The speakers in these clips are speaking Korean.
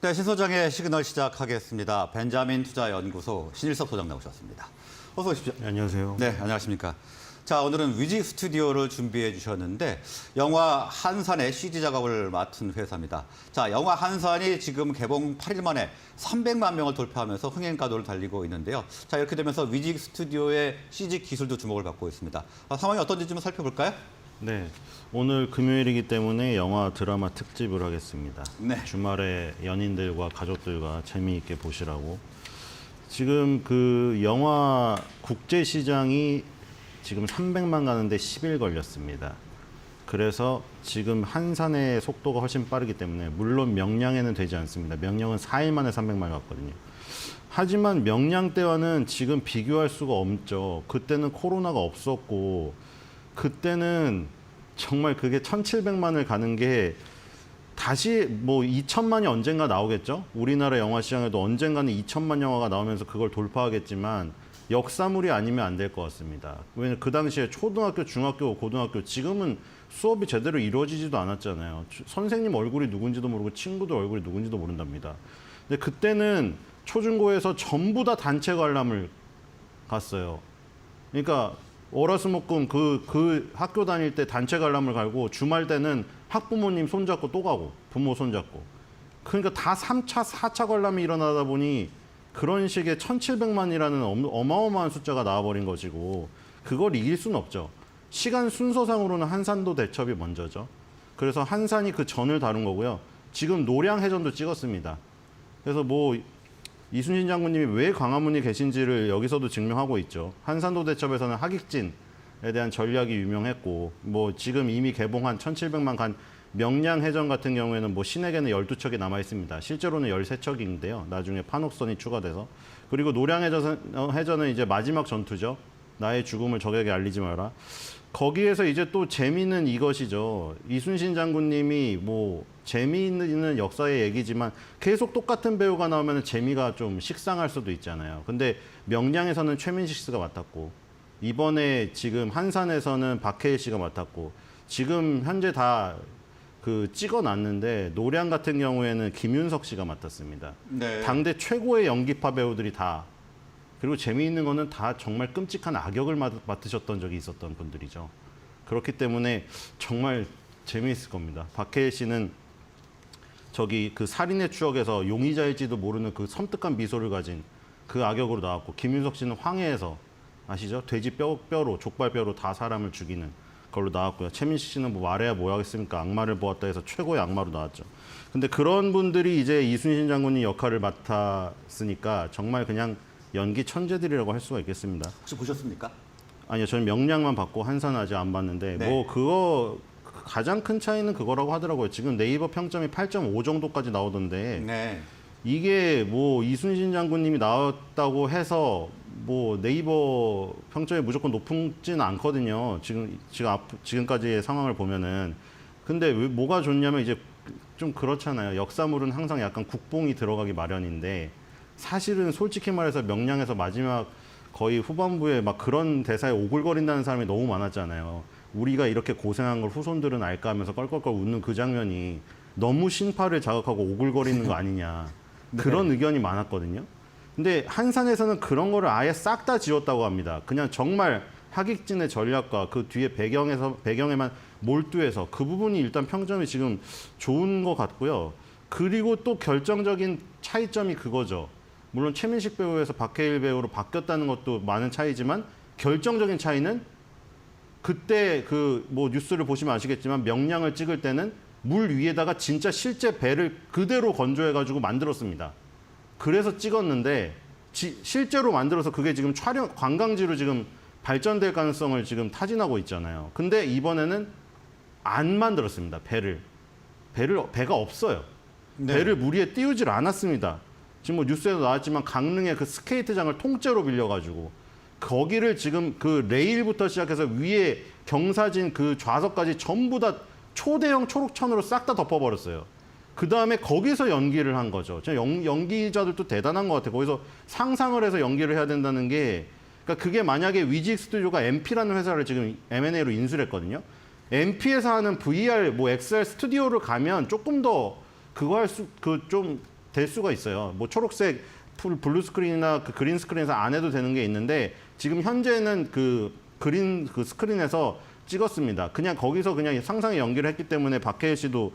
네, 신소장의 시그널 시작하겠습니다. 벤자민 투자연구소 신일섭 소장 나오셨습니다. 어서 오십시오. 네, 안녕하세요. 네, 안녕하십니까. 자, 오늘은 위직 스튜디오를 준비해 주셨는데 영화 한산의 CG 작업을 맡은 회사입니다. 자, 영화 한산이 지금 개봉 8일 만에 300만 명을 돌파하면서 흥행가도를 달리고 있는데요. 자, 이렇게 되면서 위직 스튜디오의 CG 기술도 주목을 받고 있습니다. 상황이 어떤지 좀 살펴볼까요? 네, 오늘 금요일이기 때문에 영화 드라마 특집을 하겠습니다. 네. 주말에 연인들과 가족들과 재미있게 보시라고. 지금 그 영화 국제 시장이 지금 300만 가는데 10일 걸렸습니다. 그래서 지금 한산의 속도가 훨씬 빠르기 때문에 물론 명량에는 되지 않습니다. 명량은 4일 만에 300만 갔거든요. 하지만 명량 때와는 지금 비교할 수가 없죠. 그때는 코로나가 없었고 그때는 정말 그게 1,700만을 가는 게 다시 뭐 2천만이 언젠가 나오겠죠. 우리나라 영화 시장에도 언젠가는 2천만 영화가 나오면서 그걸 돌파하겠지만 역사물이 아니면 안 될 것 같습니다. 왜냐면 그 당시에 초등학교, 중학교, 고등학교 지금은 수업이 제대로 이루어지지도 않았잖아요. 선생님 얼굴이 누군지도 모르고 친구들 얼굴이 누군지도 모른답니다. 근데 그때는 초중고에서 전부 다 단체 관람을 갔어요. 그러니까 월화수목금 그 학교 다닐 때 단체 관람을 가고 주말 때는 학부모님 손잡고 또 가고 부모 손잡고 그러니까 다 3차, 4차 관람이 일어나다 보니 그런 식의 1,700만이라는 어마어마한 숫자가 나와버린 것이고 그걸 이길 수는 없죠. 시간 순서상으로는 한산도 대첩이 먼저죠. 그래서 한산이 그 전을 다룬 거고요. 지금 노량해전도 찍었습니다. 그래서 뭐 이순신 장군님이 왜 광화문에 계신지를 여기서도 증명하고 있죠. 한산도 대첩에서는 하객진에 대한 전략이 유명했고 뭐 지금 이미 개봉한 1,700만 간 명량해전 같은 경우에는 뭐 신에게는 12척이 남아 있습니다. 실제로는 13척인데요. 나중에 판옥선이 추가돼서. 그리고 노량해전은 이제 마지막 전투죠. 나의 죽음을 적에게 알리지 마라. 거기에서 이제 또 재미는 이것이죠. 이순신 장군님이 뭐 재미있는 역사의 얘기지만 계속 똑같은 배우가 나오면 재미가 좀 식상할 수도 있잖아요. 근데 명량에서는 최민식 씨가 맡았고 이번에 지금 한산에서는 박해일 씨가 맡았고 지금 현재 다 그 찍어놨는데 노량 같은 경우에는 김윤석 씨가 맡았습니다. 네. 당대 최고의 연기파 배우들이 다 그리고 재미있는 거는 다 정말 끔찍한 악역을 맡으셨던 적이 있었던 분들이죠. 그렇기 때문에 정말 재미있을 겁니다. 박해일 씨는 저기 그 살인의 추억에서 용의자일지도 모르는 그 섬뜩한 미소를 가진 그 악역으로 나왔고 김윤석 씨는 황해에서 아시죠? 돼지 뼈로 족발뼈로 다 사람을 죽이는 걸로 나왔고요. 최민식 씨는 뭐 말해야 뭐 하겠습니까? 악마를 보았다 해서 최고의 악마로 나왔죠. 근데 그런 분들이 이제 이순신 장군님 역할을 맡았으니까 정말 그냥 연기 천재들이라고 할 수가 있겠습니다. 혹시 보셨습니까? 아니요, 저는 명량만 봤고 한산은 아직 안 봤는데 네. 뭐 그거 가장 큰 차이는 그거라고 하더라고요. 지금 네이버 평점이 8.5 정도까지 나오던데 네. 이게 뭐 이순신 장군님이 나왔다고 해서 뭐 네이버 평점이 무조건 높지는 않거든요. 지금까지의 상황을 보면은. 근데 뭐가 좋냐면 이제 좀 그렇잖아요. 역사물은 항상 약간 국뽕이 들어가기 마련인데 사실은 솔직히 말해서 명량에서 마지막 거의 후반부에 막 그런 대사에 오글거린다는 사람이 너무 많았잖아요. 우리가 이렇게 고생한 걸 후손들은 알까 하면서 껄껄껄 웃는 그 장면이 너무 신파를 자극하고 오글거리는 거 아니냐. 그런 의견이 많았거든요. 근데 한산에서는 그런 거를 아예 싹 다 지웠다고 합니다. 그냥 정말 하객진의 전략과 그 뒤에 배경에만 몰두해서 그 부분이 일단 평점이 지금 좋은 것 같고요. 그리고 또 결정적인 차이점이 그거죠. 물론 최민식 배우에서 박해일 배우로 바뀌었다는 것도 많은 차이지만 결정적인 차이는 그때 그 뭐 뉴스를 보시면 아시겠지만 명량을 찍을 때는 물 위에다가 진짜 실제 배를 그대로 건조해가지고 만들었습니다. 그래서 찍었는데 실제로 만들어서 그게 지금 관광지로 지금 발전될 가능성을 지금 타진하고 있잖아요. 근데 이번에는 안 만들었습니다. 배가 없어요. 네. 배를 물 위에 띄우질 않았습니다. 지금 뭐 뉴스에도 나왔지만 강릉의 그 스케이트장을 통째로 빌려가지고 거기를 지금 그 레일부터 시작해서 위에 경사진 그 좌석까지 전부 다 초대형 초록천으로 싹 다 덮어버렸어요. 그 다음에 거기서 연기를 한 거죠. 연기자들도 대단한 것 같아요. 거기서 상상을 해서 연기를 해야 된다는 게, 그러니까 그게 만약에 위직 스튜디오가 MP라는 회사를 지금 M&A로 인수를 했거든요. MP에서 하는 VR, 뭐 XR 스튜디오를 가면 조금 더 그거 좀 될 수가 있어요. 뭐 초록색 블루 스크린이나 그 그린 스크린에서 안 해도 되는 게 있는데 지금 현재는 그 그린 그 스크린에서 찍었습니다. 그냥 거기서 그냥 상상의 연기를 했기 때문에 박해일 씨도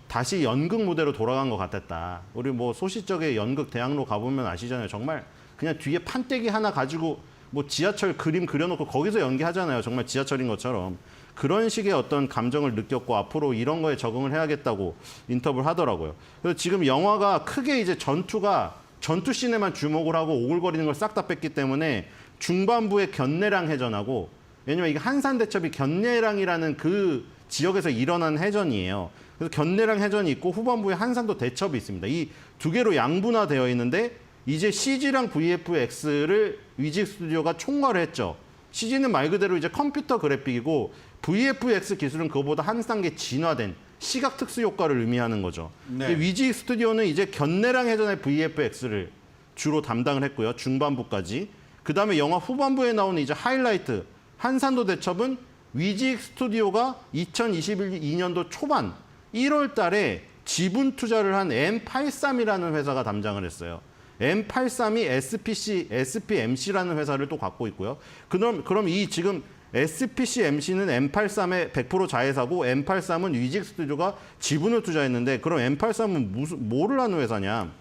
다시 연극 무대로 돌아간 것 같았다. 우리 뭐 소시적의 연극 대학로 가보면 아시잖아요. 정말 그냥 뒤에 판때기 하나 가지고 뭐 지하철 그림 그려놓고 거기서 연기하잖아요. 정말 지하철인 것처럼. 그런 식의 어떤 감정을 느꼈고 앞으로 이런 거에 적응을 해야겠다고 인터뷰를 하더라고요. 그래서 지금 영화가 크게 이제 전투 씬에만 주목을 하고 오글거리는 걸 싹 다 뺐기 때문에 중반부에 견내랑 해전하고 왜냐면 이게 한산대첩이 견내랑이라는 그 지역에서 일어난 해전이에요. 그래서 견내랑 해전이 있고 후반부에 한산도 대첩이 있습니다. 이 두 개로 양분화되어 있는데 이제 CG랑 VFX를 위직 스튜디오가 총괄을 했죠. CG는 말 그대로 이제 컴퓨터 그래픽이고 VFX 기술은 그거보다 한 단계 진화된 시각 특수 효과를 의미하는 거죠. 네. 근데 위직 스튜디오는 이제 견내랑 해전의 VFX를 주로 담당을 했고요. 중반부까지. 그다음에 영화 후반부에 나오는 이제 하이라이트 한산도 대첩은 위직 스튜디오가 2022년도 초반 1월 달에 지분 투자를 한 M83이라는 회사가 담당을 했어요. M83이 SPMC라는 회사를 또 갖고 있고요. 그럼 이 지금 SPCMC는 M83의 100% 자회사고 M83은 위직 스튜디오가 지분을 투자했는데 그럼 M83은 뭐를 하는 회사냐?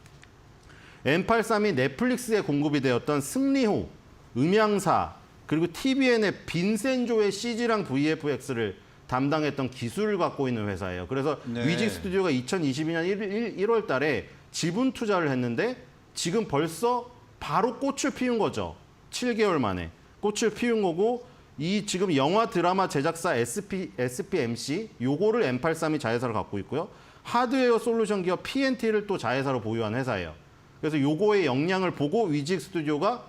M83이 넷플릭스에 공급이 되었던 승리호, 음향사, 그리고 TVN의 빈센조의 CG랑 VFX를 담당했던 기술을 갖고 있는 회사예요. 그래서 네. 위직 스튜디오가 2022년 1월 달에 지분 투자를 했는데 지금 벌써 바로 꽃을 피운 거죠. 7개월 만에. 꽃을 피운 거고 이 지금 영화 드라마 제작사 SPMC 요거를 M83이 자회사로 갖고 있고요. 하드웨어 솔루션 기업 PNT를 또 자회사로 보유한 회사예요. 그래서 요거의 역량을 보고 위직 스튜디오가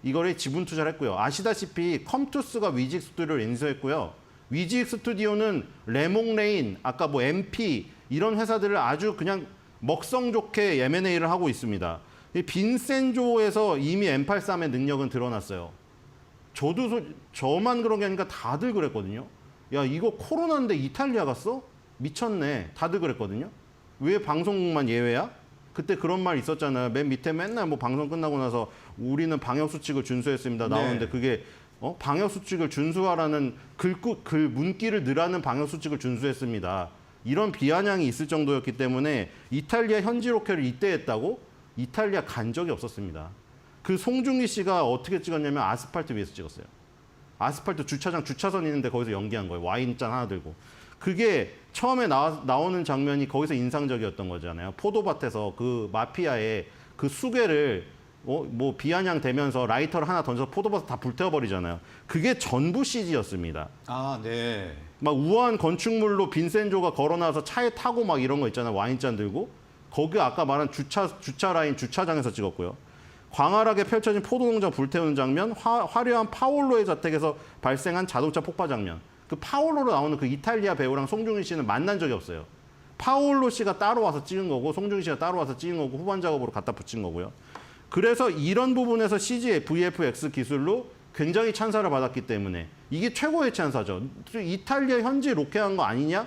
이거를 지분 투자를 했고요. 아시다시피 컴투스가 위직 스튜디오를 인수했고요. 위직 스튜디오는 레몽레인, 아까 뭐 MP 이런 회사들을 아주 그냥 먹성 좋게 M&A를 하고 있습니다. 이 빈센조에서 이미 M83의 능력은 드러났어요. 저만 그런 게 아니라 다들 그랬거든요. 야, 이거 코로나인데 이탈리아 갔어? 미쳤네. 다들 그랬거든요. 왜 방송국만 예외야? 그때 그런 말 있었잖아요. 맨 밑에 맨날 뭐 방송 끝나고 나서 우리는 방역수칙을 준수했습니다. 나오는데 네. 그게 방역수칙을 준수하라는 글 문기를 넣으라는 방역수칙을 준수했습니다. 이런 비아냥이 있을 정도였기 때문에 이탈리아 현지 로켓을 이때 했다고? 이탈리아 간 적이 없었습니다. 그 송중기 씨가 어떻게 찍었냐면 아스팔트 위에서 찍었어요. 아스팔트 주차선 있는데 거기서 연기한 거예요. 와인잔 하나 들고. 그게 처음에 나오는 장면이 거기서 인상적이었던 거잖아요. 포도밭에서 그 마피아의 그 수괴를 뭐 비아냥 되면서 라이터를 하나 던져서 포도밭을 다 불태워버리잖아요. 그게 전부 CG였습니다. 아, 네. 막 우아한 건축물로 빈센조가 걸어나와서 차에 타고 막 이런 거 있잖아요. 와인잔 들고. 거기 아까 말한 주차 라인 주차장에서 찍었고요. 광활하게 펼쳐진 포도농장 불태우는 장면, 화려한 파올로의 자택에서 발생한 자동차 폭파 장면. 그 파올로로 나오는 그 이탈리아 배우랑 송중기 씨는 만난 적이 없어요. 파올로 씨가 따로 와서 찍은 거고 송중기 씨가 따로 와서 찍은 거고 후반 작업으로 갖다 붙인 거고요. 그래서 이런 부분에서 CG, VFX 기술로 굉장히 찬사를 받았기 때문에 이게 최고의 찬사죠. 이탈리아 현지 로켓한 거 아니냐?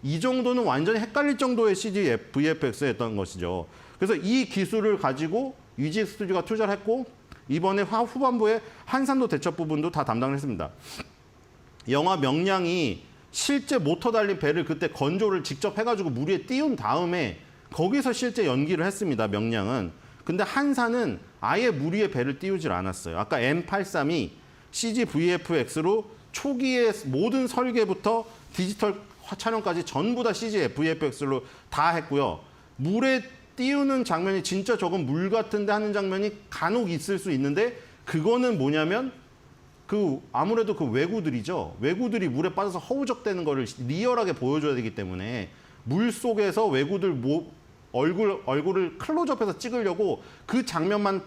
이 정도는 완전히 헷갈릴 정도의 CG, VFX였던 것이죠. 그래서 이 기술을 가지고 위직 스튜디오가 투자를 했고 이번에 후반부에 한산도 대첩 부분도 다 담당을 했습니다. 영화 명량이 실제 모터 달린 배를 그때 건조를 직접 해가지고 물 위에 띄운 다음에 거기서 실제 연기를 했습니다. 명량은. 근데 한산은 아예 물 위에 배를 띄우질 않았어요. 아까 M83이 CG VFX로 초기의 모든 설계부터 디지털 촬영까지 전부 다 CG VFX로 다 했고요. 물에 띄우는 장면이 진짜 저건 물 같은데 하는 장면이 간혹 있을 수 있는데 그거는 뭐냐면 아무래도 그 왜구들이죠. 왜구들이 물에 빠져서 허우적대는 거를 리얼하게 보여줘야 되기 때문에 물 속에서 왜구들 얼굴을 클로즈업해서 찍으려고 그 장면만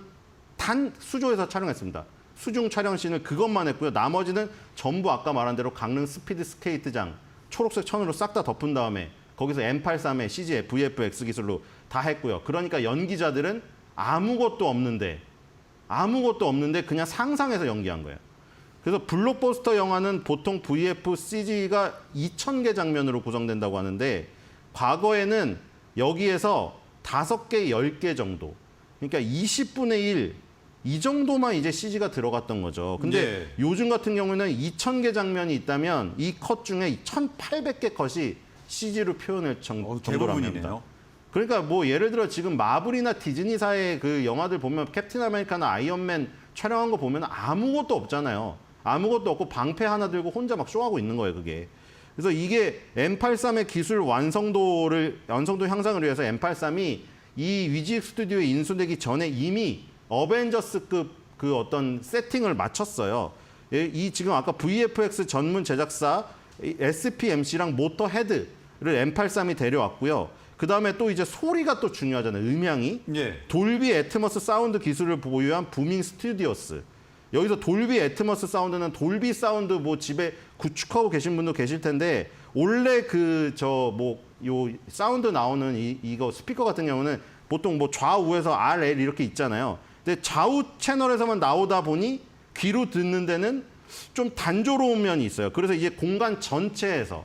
단 수조에서 촬영했습니다. 수중 촬영씬을 그것만 했고요. 나머지는 전부 아까 말한 대로 강릉 스피드 스케이트장 초록색 천으로 싹 다 덮은 다음에 거기서 M83의 CG, VFX 기술로 다 했고요. 그러니까 연기자들은 아무것도 없는데 그냥 상상해서 연기한 거예요. 그래서 블록버스터 영화는 보통 VFCG가 2,000개 장면으로 구성된다고 하는데 과거에는 여기에서 5개, 10개 정도. 그러니까 20분의 1 이 정도만 이제 CG가 들어갔던 거죠. 근데 네. 요즘 같은 경우는 2,000개 장면이 있다면 이 컷 중에 1,800개 컷이 CG로 표현할 정도라고 합니다. 대부분이네요. 그러니까 뭐 예를 들어 지금 마블이나 디즈니사의 그 영화들 보면 캡틴 아메리카나 아이언맨 촬영한 거 보면 아무것도 없잖아요. 아무것도 없고 방패 하나 들고 혼자 막 쇼하고 있는 거예요, 그게. 그래서 이게 M83의 기술 완성도 향상을 위해서 M83이 이 위직 스튜디오에 인수되기 전에 이미 어벤져스급 그 어떤 세팅을 마쳤어요. 이 지금 아까 VFX 전문 제작사 SPMC랑 모터 헤드를 M83이 데려왔고요. 그 다음에 또 이제 소리가 또 중요하잖아요. 음향이. 예. 돌비 애트머스 사운드 기술을 보유한 부밍 스튜디오스. 여기서 돌비 애트머스 사운드는 돌비 사운드 뭐 집에 구축하고 계신 분도 계실 텐데 원래 그 요 사운드 나오는 이거 스피커 같은 경우는 보통 뭐 좌우에서 R, L 이렇게 있잖아요. 근데 좌우 채널에서만 나오다 보니 귀로 듣는 데는 좀 단조로운 면이 있어요. 그래서 이제 공간 전체에서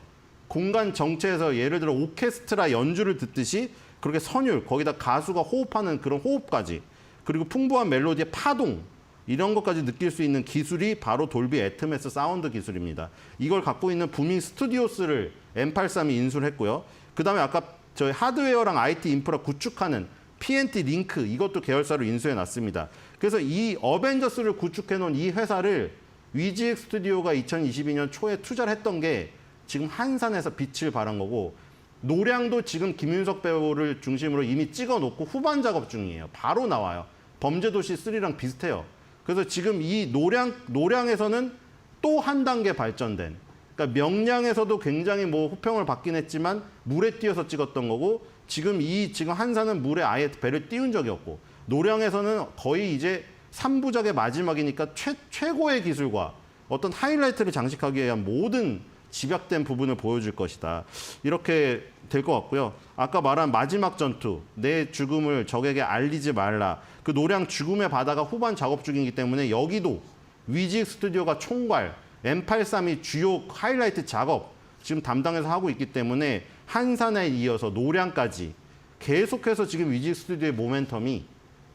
예를 들어 오케스트라 연주를 듣듯이 그렇게 선율, 거기다 가수가 호흡하는 그런 호흡까지 그리고 풍부한 멜로디의 파동 이런 것까지 느낄 수 있는 기술이 바로 돌비 애트머스 사운드 기술입니다. 이걸 갖고 있는 부밍 스튜디오스를 M83이 인수를 했고요. 그다음에 아까 저희 하드웨어랑 IT 인프라 구축하는 PNT 링크 이것도 계열사로 인수해 놨습니다. 그래서 이 어벤져스를 구축해 놓은 이 회사를 위지엑 스튜디오가 2022년 초에 투자를 했던 게 지금 한산에서 빛을 발한 거고 노량도 지금 김윤석 배우를 중심으로 이미 찍어 놓고 후반 작업 중이에요. 바로 나와요. 범죄도시 3랑 비슷해요. 그래서 지금 이 노량에서는 또 한 단계 발전된 그러니까 명량에서도 굉장히 뭐 호평을 받긴 했지만 물에 띄어서 찍었던 거고 지금 한산은 물에 아예 배를 띄운 적이 없고 노량에서는 거의 이제 3부작의 마지막이니까 최고의 기술과 어떤 하이라이트를 장식하기 위한 모든 집약된 부분을 보여줄 것이다. 이렇게 될 것 같고요. 아까 말한 마지막 전투, 내 죽음을 적에게 알리지 말라. 그 노량 죽음의 바다가 후반 작업 중이기 때문에 여기도 위직 스튜디오가 총괄, M83이 주요 하이라이트 작업 지금 담당해서 하고 있기 때문에 한산에 이어서 노량까지 계속해서 지금 위직 스튜디오의 모멘텀이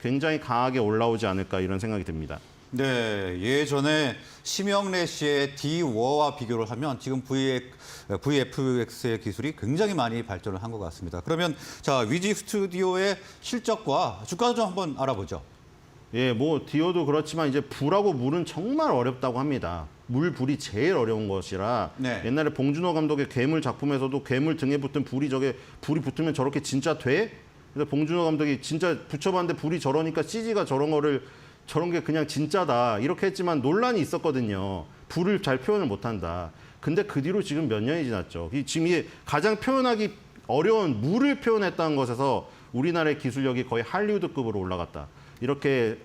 굉장히 강하게 올라오지 않을까 이런 생각이 듭니다. 네, 예전에 심영래 씨의 D-워와 비교를 하면 지금 VFX의 기술이 굉장히 많이 발전을 한 것 같습니다. 그러면 자 위지 스튜디오의 실적과 주가도 좀 한번 알아보죠. 예, 뭐 디오도 그렇지만 이제 불하고 물은 정말 어렵다고 합니다. 불이 제일 어려운 것이라 네. 옛날에 봉준호 감독의 괴물 작품에서도 괴물 등에 붙은 불이 붙으면 저렇게 진짜 돼? 그래서 봉준호 감독이 진짜 붙여봤는데 불이 저러니까 CG가 저런 게 그냥 진짜다 이렇게 했지만 논란이 있었거든요. 불을 잘 표현을 못한다. 근데 그 뒤로 지금 몇 년이 지났죠. 지금 이게 가장 표현하기 어려운 물을 표현했다는 것에서 우리나라의 기술력이 거의 할리우드급으로 올라갔다. 이렇게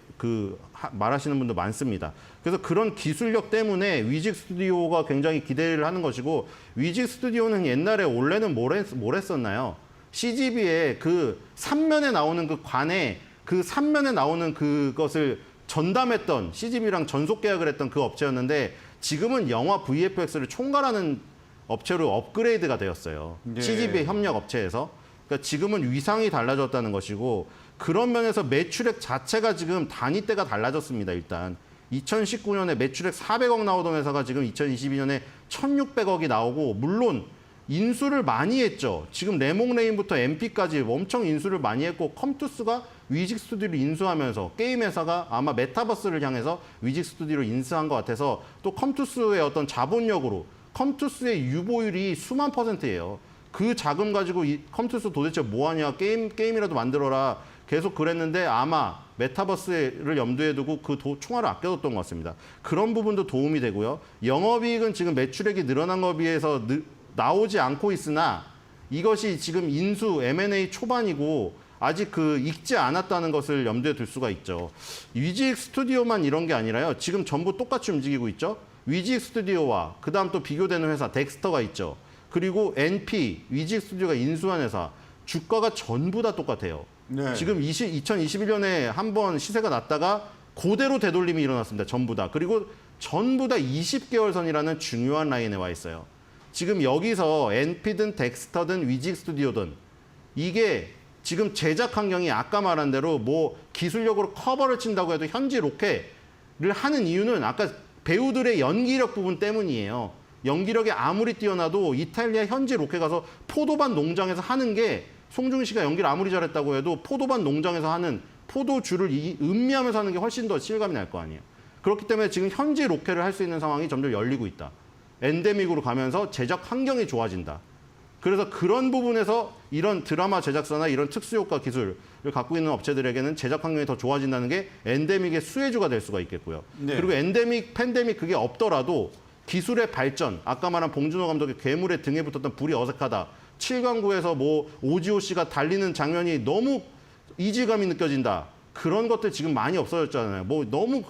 말하시는 분도 많습니다. 그래서 그런 기술력 때문에 위직 스튜디오가 굉장히 기대를 하는 것이고 위직 스튜디오는 옛날에 원래는 뭘 했었나요? CGV에 그 3면에 나오는 그 관에 그 3면에 나오는 그것을 전담했던 CGV랑 전속 계약을 했던 그 업체였는데 지금은 영화 VFX를 총괄하는 업체로 업그레이드가 되었어요. 네. CGV 협력 업체에서. 그러니까 지금은 위상이 달라졌다는 것이고 그런 면에서 매출액 자체가 지금 단위대가 달라졌습니다. 일단 2019년에 매출액 400억 나오던 회사가 지금 2022년에 1,600억이 나오고 물론 인수를 많이 했죠. 지금 레몽레인부터 MP까지 엄청 인수를 많이 했고 컴투스가 위직 스튜디오를 인수하면서 게임 회사가 아마 메타버스를 향해서 위직 스튜디오를 인수한 것 같아서 또 컴투스의 어떤 자본력으로 컴투스의 유보율이 수만 %예요. 그 자금 가지고 이 컴투스 도대체 뭐하냐 게임이라도 만들어라 계속 그랬는데 아마 메타버스를 염두에 두고 그 총알을 아껴뒀던 것 같습니다. 그런 부분도 도움이 되고요. 영업이익은 지금 매출액이 늘어난 것에 비해서 나오지 않고 있으나 이것이 지금 인수 M&A 초반이고 아직 익지 않았다는 것을 염두에 둘 수가 있죠. 위직 스튜디오만 이런 게 아니라요. 지금 전부 똑같이 움직이고 있죠. 위직 스튜디오와 그다음 또 비교되는 회사 덱스터가 있죠. 그리고 NP 위직 스튜디오가 인수한 회사 주가가 전부 다 똑같아요. 네. 지금 2021년에 한번 시세가 났다가 그대로 되돌림이 일어났습니다. 전부 다. 그리고 전부 다 20개월 선이라는 중요한 라인에 와 있어요. 지금 여기서 NP든 덱스터든 위직 스튜디오든 이게 지금 제작 환경이 아까 말한 대로 뭐 기술력으로 커버를 친다고 해도 현지 로켓을 하는 이유는 아까 배우들의 연기력 부분 때문이에요. 연기력이 아무리 뛰어나도 이탈리아 현지 로켓 가서 포도밭 농장에서 하는 게 송중기 씨가 연기를 아무리 잘했다고 해도 포도밭 농장에서 하는 포도주를 음미하면서 하는 게 훨씬 더 실감이 날 거 아니에요. 그렇기 때문에 지금 현지 로켓을 할 수 있는 상황이 점점 열리고 있다. 엔데믹으로 가면서 제작 환경이 좋아진다. 그래서 그런 부분에서 이런 드라마 제작사나 이런 특수효과 기술을 갖고 있는 업체들에게는 제작 환경이 더 좋아진다는 게 엔데믹의 수혜주가 될 수가 있겠고요. 네. 그리고 엔데믹, 팬데믹 그게 없더라도 기술의 발전, 아까 말한 봉준호 감독의 괴물의 등에 붙었던 불이 어색하다. 7강구에서 뭐 오지호 씨가 달리는 장면이 너무 이질감이 느껴진다. 그런 것들 지금 많이 없어졌잖아요. 뭐 너무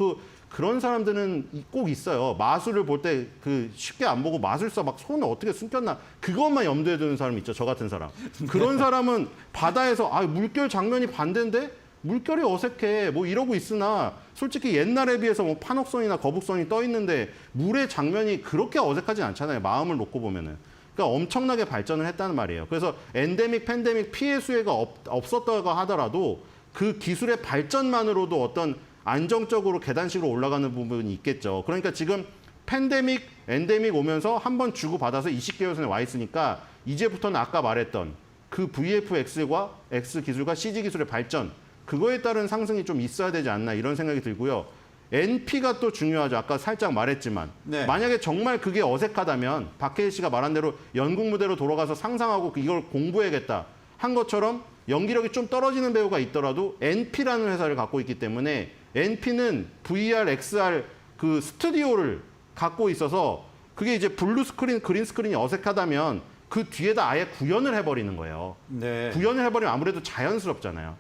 그런 사람들은 꼭 있어요. 마술을 볼 때 쉽게 안 보고 마술사 막 손을 어떻게 숨겼나 그것만 염두에 두는 사람 있죠. 저 같은 사람. 그런 사람은 바다에서 물결 장면이 반대인데 물결이 어색해 뭐 이러고 있으나 솔직히 옛날에 비해서 뭐 판옥선이나 거북선이 떠 있는데 물의 장면이 그렇게 어색하진 않잖아요. 마음을 놓고 보면은. 그러니까 엄청나게 발전을 했다는 말이에요. 그래서 엔데믹, 팬데믹 피해 수혜가 없었다고 하더라도 그 기술의 발전만으로도 어떤 안정적으로 계단식으로 올라가는 부분이 있겠죠. 그러니까 지금 팬데믹, 엔데믹 오면서 한번 주고받아서 20개월 전에 와 있으니까 이제부터는 아까 말했던 그 VFX과 X 기술과 CG 기술의 발전 그거에 따른 상승이 좀 있어야 되지 않나 이런 생각이 들고요. NP가 또 중요하죠. 아까 살짝 말했지만 네. 만약에 정말 그게 어색하다면 박해일 씨가 말한 대로 연극 무대로 돌아가서 상상하고 이걸 공부해야겠다 한 것처럼 연기력이 좀 떨어지는 배우가 있더라도 NP라는 회사를 갖고 있기 때문에 NP는 VR, XR 그 스튜디오를 갖고 있어서 그게 이제 블루 스크린, 그린 스크린이 어색하다면 그 뒤에다 아예 구현을 해버리는 거예요. 네. 구현을 해버리면 아무래도 자연스럽잖아요.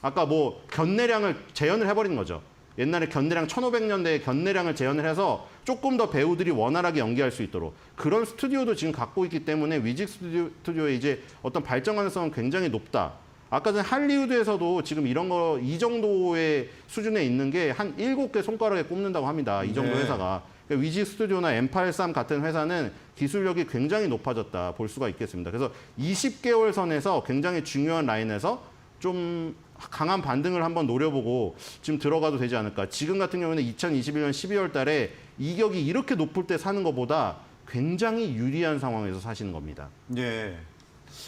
아까 뭐 견내량을 재현을 해버리는 거죠. 옛날에 견내량 1500년대에 견내량을 재현을 해서 조금 더 배우들이 원활하게 연기할 수 있도록 그런 스튜디오도 지금 갖고 있기 때문에 위직 스튜디오의 이제 어떤 발전 가능성은 굉장히 높다. 아까 전에 할리우드에서도 지금 이런 거 이 정도의 수준에 있는 게 한 7개 손가락에 꼽는다고 합니다. 이 정도 네. 회사가. 그러니까 위직 스튜디오나 M83 같은 회사는 기술력이 굉장히 높아졌다 볼 수가 있겠습니다. 그래서 20개월 선에서 굉장히 중요한 라인에서 좀 강한 반등을 한번 노려보고 지금 들어가도 되지 않을까. 지금 같은 경우는 2021년 12월 달에 이격이 이렇게 높을 때 사는 것보다 굉장히 유리한 상황에서 사시는 겁니다. 네.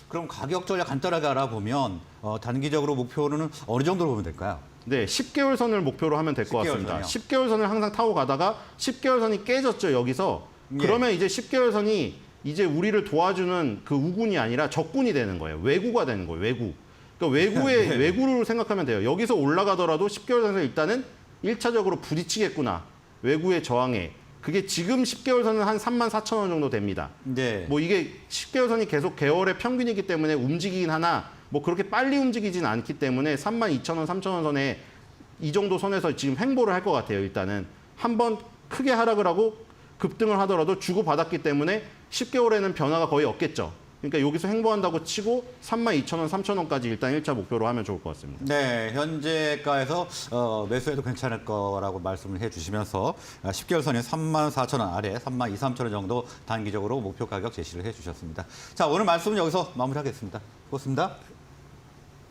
그럼 가격 전략 간단하게 알아보면 단기적으로 목표는 어느 정도로 보면 될까요? 네, 10개월 선을 목표로 하면 될 것 10개월 같습니다. 선이요? 10개월 선을 항상 타고 가다가 10개월 선이 깨졌죠, 여기서. 예. 그러면 이제 10개월 선이 이제 우리를 도와주는 그 우군이 아니라 적군이 되는 거예요. 외구가 되는 거예요, 외구. 그러니까 외구의 네. 외구로 생각하면 돼요. 여기서 올라가더라도 10개월 선에서 일단은 1차적으로 부딪히겠구나. 외구의 저항에. 그게 지금 10개월 선은 한 34,000원 정도 됩니다. 네. 뭐 이게 10개월 선이 계속 개월의 평균이기 때문에 움직이긴 하나 뭐 그렇게 빨리 움직이진 않기 때문에 32,000원, 3,000원 선에 이 정도 선에서 지금 횡보를 할 것 같아요. 일단은 한번 크게 하락을 하고 급등을 하더라도 주고받았기 때문에 10개월에는 변화가 거의 없겠죠. 그러니까 여기서 횡보한다고 치고 32,000원, 3,000원까지 일단 1차 목표로 하면 좋을 것 같습니다. 네, 현재가에서 매수해도 괜찮을 거라고 말씀을 해주시면서 10개월 선인 34,000원 아래 32,000~33,000원 정도 단기적으로 목표 가격 제시를 해주셨습니다. 자, 오늘 말씀은 여기서 마무리하겠습니다. 고맙습니다.